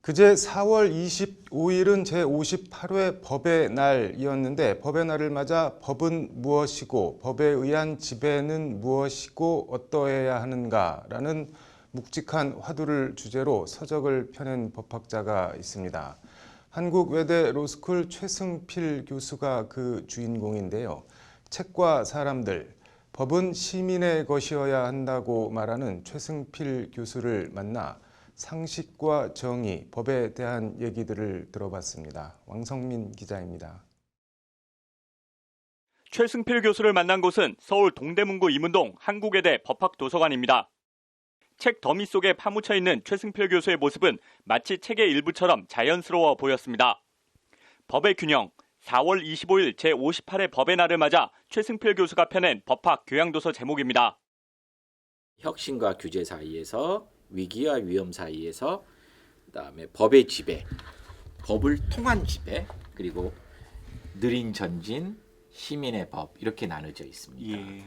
그제 4월 25일은 제58회 법의 날이었는데 법의 날을 맞아 법은 무엇이고 법에 의한 지배는 무엇이고 어떠해야 하는가라는 묵직한 화두를 주제로 서적을 펴낸 법학자가 있습니다. 한국외대 로스쿨 최승필 교수가 그 주인공인데요. 책과 사람들, 법은 시민의 것이어야 한다고 말하는 최승필 교수를 만나 상식과 정의, 법에 대한 얘기들을 들어봤습니다. 왕성민 기자입니다. 최승필 교수를 만난 곳은 서울 동대문구 이문동 한국외대 법학도서관입니다. 책 더미 속에 파묻혀 있는 최승필 교수의 모습은 마치 책의 일부처럼 자연스러워 보였습니다. 법의 균형, 4월 25일 제58회 법의 날을 맞아 최승필 교수가 펴낸 법학 교양도서 제목입니다. 혁신과 규제 사이에서 위기와 위험 사이에서 그다음에 법의 지배, 법을 통한 지배, 그리고 느린 전진, 시민의 법 이렇게 나눠져 있습니다.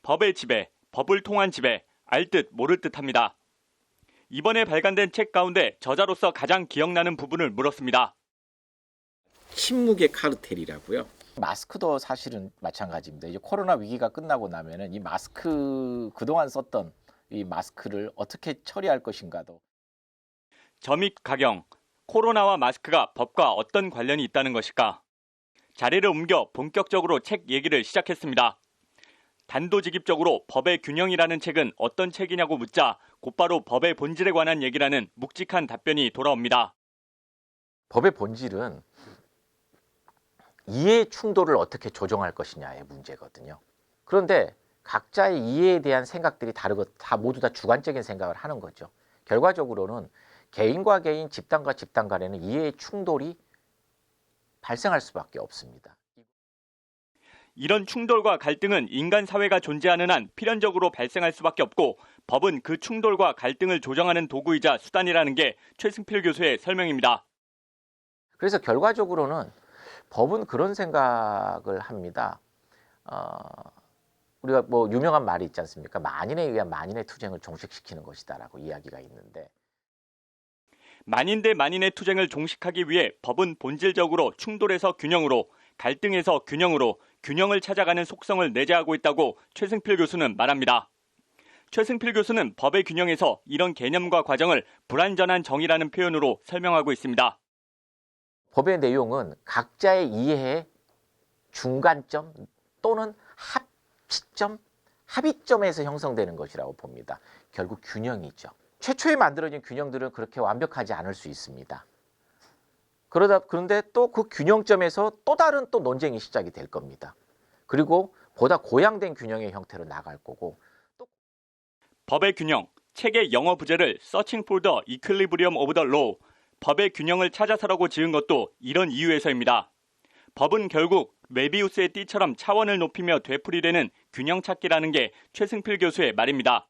법의 지배, 법을 통한 지배, 알듯 모를 듯합니다. 이번에 발간된 책 가운데 저자로서 가장 기억나는 부분을 물었습니다. 침묵의 카르텔이라고요. 마스크도 사실은 마찬가지입니다. 이제 코로나 위기가 끝나고 나면은 이 마스크 그동안 썼던 이 마스크를 어떻게 처리할 것인가도. 점입 가경, 코로나와 마스크가 법과 어떤 관련이 있다는 것일까? 자리를 옮겨 본격적으로 책 얘기를 시작했습니다. 단도직입적으로 법의 균형이라는 책은 어떤 책이냐고 묻자 곧바로 법의 본질에 관한 얘기라는 묵직한 답변이 돌아옵니다. 법의 본질은 이해 충돌을 어떻게 조정할 것이냐의 문제거든요. 그런데 각자의 이해에 대한 생각들이 다르고 모두 다 주관적인 생각을 하는 거죠. 결과적으로는 개인과 개인, 집단과 집단 간에는 이해의 충돌이 발생할 수밖에 없습니다. 이런 충돌과 갈등은 인간 사회가 존재하는 한 필연적으로 발생할 수밖에 없고 법은 그 충돌과 갈등을 조정하는 도구이자 수단이라는 게 최승필 교수의 설명입니다. 그래서 결과적으로는 법은 그런 생각을 합니다. 우리가 뭐 유명한 말이 있지 않습니까? 만인에 의한 만인의 투쟁을 종식시키는 것이다라고 이야기가 있는데, 만인 대 만인의 투쟁을 종식하기 위해 법은 본질적으로 충돌에서 균형으로, 갈등에서 균형으로, 균형을 찾아가는 속성을 내재하고 있다고 최승필 교수는 말합니다. 최승필 교수는 법의 균형에서 이런 개념과 과정을 불완전한 정의라는 표현으로 설명하고 있습니다. 법의 내용은 각자의 이해의 중간점 또는 합치점, 합의점에서 형성되는 것이라고 봅니다. 결국 균형이죠. 최초에 만들어진 균형들은 그렇게 완벽하지 않을 수 있습니다. 그런데 또 그 균형점에서 또 다른 또 논쟁이 시작이 될 겁니다. 그리고 보다 고양된 균형의 형태로 나갈 거고. 법의 균형, 책의 영어 부제를 Searching for the Equilibrium of the Law, 법의 균형을 찾아서라고 지은 것도 이런 이유에서입니다. 법은 결국 메비우스의 띠처럼 차원을 높이며 되풀이되는 균형 찾기라는 게 최승필 교수의 말입니다.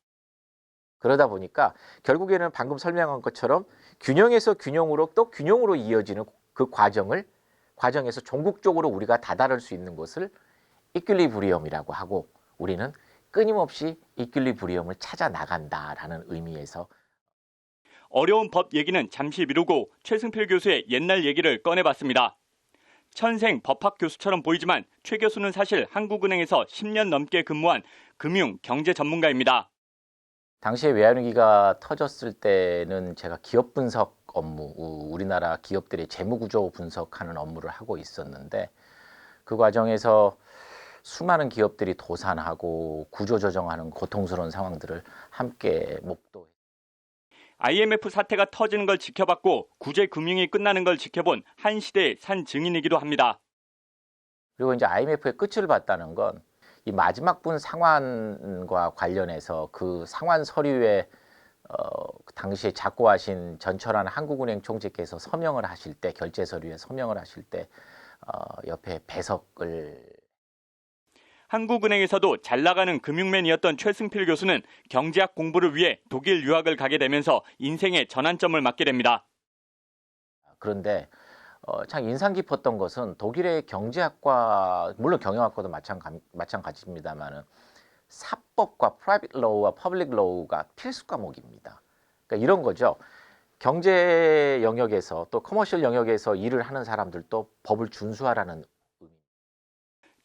그러다 보니까 결국에는 방금 설명한 것처럼 균형에서 균형으로 또 균형으로 이어지는 그 과정에서 종국적으로 우리가 다다를 수 있는 것을 이퀄리브리엄이라고 하고, 우리는 끊임없이 이퀄리브리엄을 찾아 나간다라는 의미에서 어려운 법 얘기는 잠시 미루고 최승필 교수의 옛날 얘기를 꺼내봤습니다. 천생 법학 교수처럼 보이지만 최 교수는 사실 한국은행에서 10년 넘게 근무한 금융, 경제 전문가입니다. 당시에 외환위기가 터졌을 때는 제가 기업 분석 업무, 우리나라 기업들의 재무구조 분석하는 업무를 하고 있었는데, 그 과정에서 수많은 기업들이 도산하고 구조조정하는 고통스러운 상황들을 함께 목도했습니다. IMF 사태가 터지는 걸 지켜봤고 구제 금융이 끝나는 걸 지켜본 한 시대의 산 증인이기도 합니다. 그리고 이제 IMF의 끝을 봤다는 건 이 마지막 분 상환과 관련해서 그 상환 서류에 당시에 작고하신 전철한 한국은행 총재께서 서명을 하실 때, 결제 서류에 서명을 하실 때 옆에 배석을. 한국은행에서도 잘 나가는 금융맨이었던 최승필 교수는 경제학 공부를 위해 독일 유학을 가게 되면서 인생의 전환점을 맞게 됩니다. 그런데 참 인상 깊었던 것은 독일의 경제학과, 물론 경영학과도 마찬가지입니다만은 사법과 프라이빗 로우와 퍼블릭 로우가 필수 과목입니다. 그러니까 이런 거죠. 경제 영역에서 또 커머셜 영역에서 일을 하는 사람들도 법을 준수하라는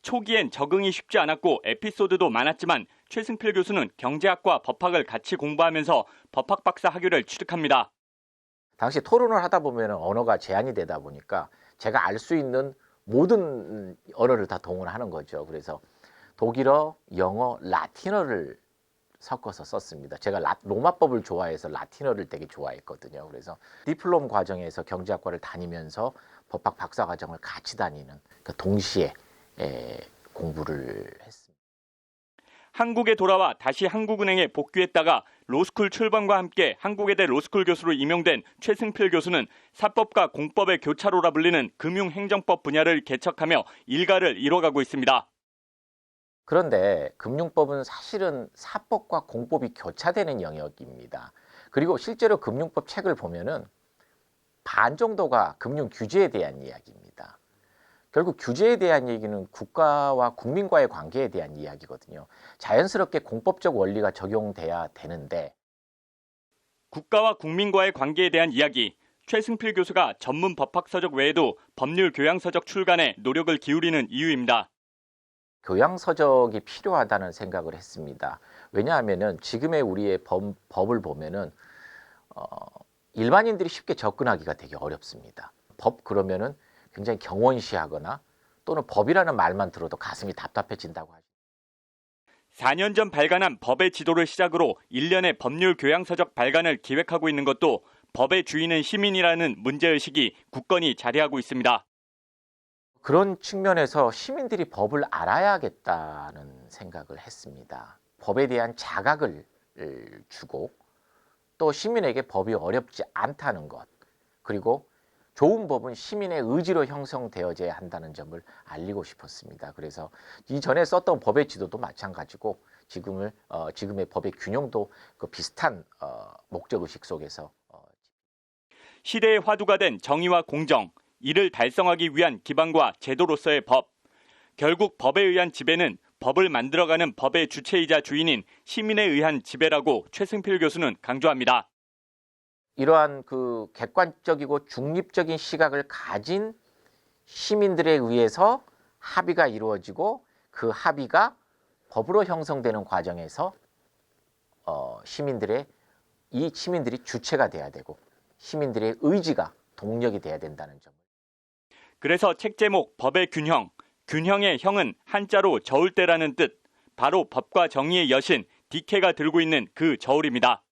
초기엔 적응이 쉽지 않았고 에피소드도 많았지만 최승필 교수는 경제학과 법학을 같이 공부하면서 법학 박사 학위를 취득합니다. 당시 토론을 하다 보면 언어가 제한이 되다 보니까 제가 알 수 있는 모든 언어를 다 동원하는 거죠. 그래서 독일어, 영어, 라틴어를 섞어서 썼습니다. 제가 로마법을 좋아해서 라틴어를 되게 좋아했거든요. 그래서 디플롬 과정에서 경제학과를 다니면서 법학 박사 과정을 같이 다니는 그 동시에 공부를 했습니다. 한국에 돌아와 다시 한국은행에 복귀했다가 로스쿨 출범과 함께 한국외대 로스쿨 교수로 임용된 최승필 교수는 사법과 공법의 교차로라 불리는 금융행정법 분야를 개척하며 일가를 이뤄가고 있습니다. 그런데 금융법은 사실은 사법과 공법이 교차되는 영역입니다. 그리고 실제로 금융법 책을 보면은 반 정도가 금융 규제에 대한 이야기입니다. 결국 규제에 대한 얘기는 국가와 국민과의 관계에 대한 이야기거든요. 자연스럽게 공법적 원리가 적용돼야 되는데 국가와 국민과의 관계에 대한 이야기, 최승필 교수가 전문 법학 서적 외에도 법률 교양 서적 출간에 노력을 기울이는 이유입니다. 교양 서적이 필요하다는 생각을 했습니다. 왜냐하면은 지금의 우리의 법을 보면은 일반인들이 쉽게 접근하기가 되게 어렵습니다. 법 그러면은 굉장히 경원시하거나 또는 법이라는 말만 들어도 가슴이 답답해진다고 하죠. 4년 전 발간한 법의 지도를 시작으로 1년의 법률 교양 서적 발간을 기획하고 있는 것도 법의 주인은 시민이라는 문제의식이 굳건히 자리하고 있습니다. 그런 측면에서 시민들이 법을 알아야겠다는 생각을 했습니다. 법에 대한 자각을 주고 또 시민에게 법이 어렵지 않다는 것, 그리고 좋은 법은 시민의 의지로 형성되어져야 한다는 점을 알리고 싶었습니다. 그래서 이전에 썼던 법의 지도도 마찬가지고 지금의 법의 균형도 그 비슷한 목적의식 속에서 시대의 화두가 된 정의와 공정, 이를 달성하기 위한 기반과 제도로서의 법. 결국 법에 의한 지배는 법을 만들어가는 법의 주체이자 주인인 시민에 의한 지배라고 최승필 교수는 강조합니다. 이러한 그 객관적이고 중립적인 시각을 가진 시민들에 의해서 합의가 이루어지고 그 합의가 법으로 형성되는 과정에서 시민들이 주체가 돼야 되고 시민들의 의지가 동력이 돼야 된다는 점을. 그래서 책 제목 법의 균형, 균형의 형은 한자로 저울대라는 뜻, 바로 법과 정의의 여신 디케가 들고 있는 그 저울입니다.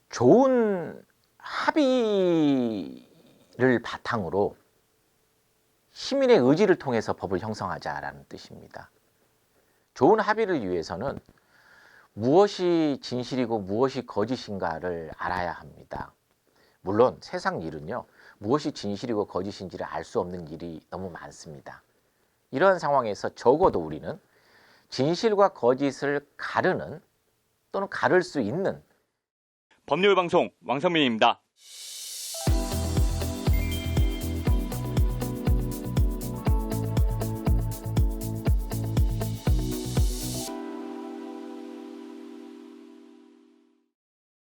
좋은 합의를 바탕으로 시민의 의지를 통해서 법을 형성하자라는 뜻입니다. 좋은 합의를 위해서는 무엇이 진실이고 무엇이 거짓인가를 알아야 합니다. 물론 세상 일은요, 무엇이 진실이고 거짓인지를 알 수 없는 일이 너무 많습니다. 이러한 상황에서 적어도 우리는 진실과 거짓을 가르는 또는 가를 수 있는 법률방송 왕성민입니다.